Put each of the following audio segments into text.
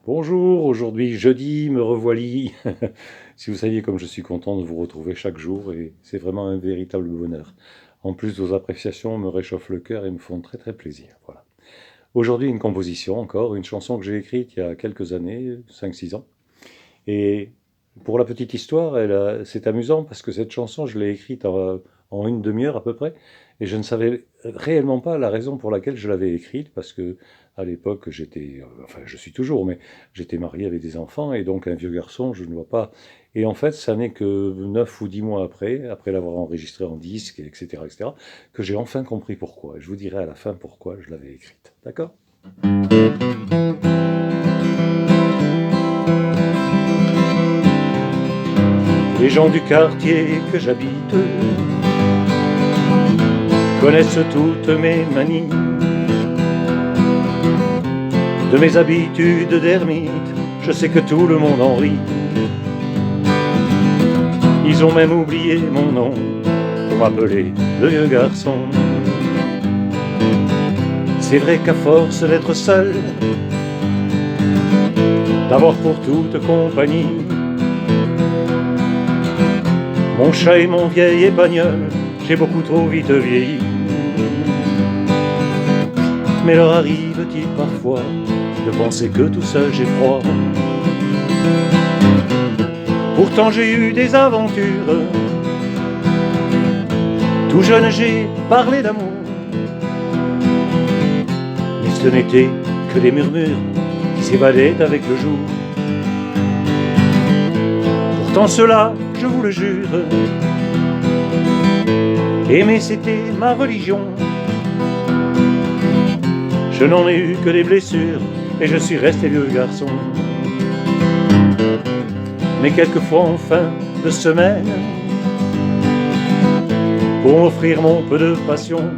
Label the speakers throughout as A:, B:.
A: Bonjour, aujourd'hui jeudi, me revoilà. Si vous saviez comme je suis content de vous retrouver chaque jour, et c'est vraiment un véritable bonheur. En plus, vos appréciations me réchauffent le cœur et me font très très plaisir. Voilà. Aujourd'hui, une composition encore, une chanson que j'ai écrite il y a quelques années, 5, 6 ans. Et pour la petite histoire, c'est amusant parce que cette chanson, je l'ai écrite en une demi-heure à peu près, et je ne savais réellement pas la raison pour laquelle je l'avais écrite, parce que à l'époque, enfin je suis toujours, mais j'étais marié avec des enfants, et donc un vieux garçon, je ne vois pas. Et en fait, ça n'est que 9 ou 10 mois après l'avoir enregistré en disque, etc., etc., que j'ai enfin compris pourquoi. Et je vous dirai à la fin pourquoi je l'avais écrite. D'accord? Les gens du quartier que j'habite connaissent toutes mes manies, de mes habitudes d'ermite, je sais que tout le monde en rit. Ils ont même oublié mon nom pour m'appeler le vieux garçon. C'est vrai qu'à force d'être seul, d'avoir pour toute compagnie mon chat et mon vieil épagnol, j'ai beaucoup trop vite vieilli. Mais leur arrive-t-il parfois de penser que tout seul j'ai froid? Pourtant j'ai eu des aventures, tout jeune j'ai parlé d'amour, mais ce n'était que des murmures qui s'évadaient avec le jour. Pourtant cela, je vous le jure, aimer c'était ma religion. Je n'en ai eu que des blessures et je suis resté vieux garçon. Mais quelquefois en fin de semaine, pour m'offrir mon peu de passion,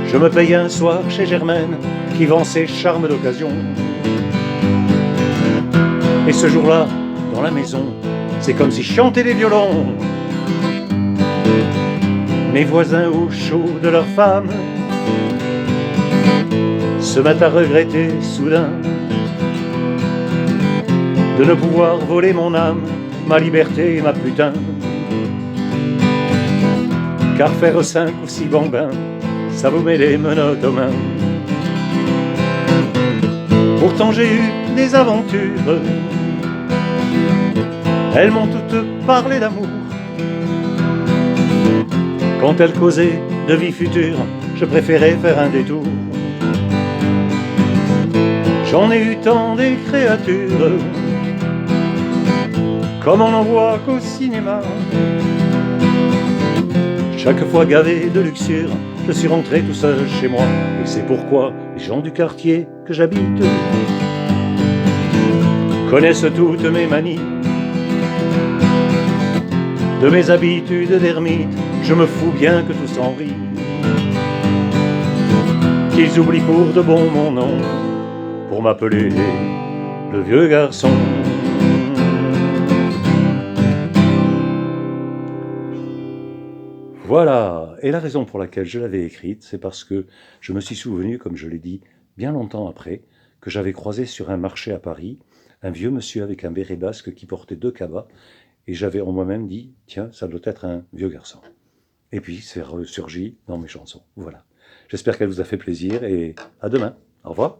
A: je me paye un soir chez Germaine qui vend ses charmes d'occasion. Et ce jour-là, dans la maison, c'est comme si chantaient des violons. Mes voisins au chaud de leur femme se mettent à regretter soudain de ne pouvoir voler mon âme, ma liberté et ma putain. Car faire 5 ou 6 bambins, ça vous met les menottes aux mains. Pourtant j'ai eu des aventures, elles m'ont toutes parlé d'amour. Quand elles causaient de vie future, je préférais faire un détour. J'en ai eu tant des créatures, comme on n'en voit qu'au cinéma. Chaque fois gavé de luxure, je suis rentré tout seul chez moi. Et c'est pourquoi les gens du quartier que j'habite connaissent toutes mes manies, de mes habitudes d'ermite, je me fous bien que tous en rient, qu'ils oublient pour de bon mon nom, pour m'appeler le vieux garçon. Voilà, et la raison pour laquelle je l'avais écrite, c'est parce que je me suis souvenu, comme je l'ai dit, bien longtemps après, que j'avais croisé sur un marché à Paris un vieux monsieur avec un béret basque qui portait 2 cabas, et j'avais en moi-même dit, tiens, ça doit être un vieux garçon. Et puis c'est ressurgi dans mes chansons. Voilà. J'espère qu'elle vous a fait plaisir, et à demain. Au revoir.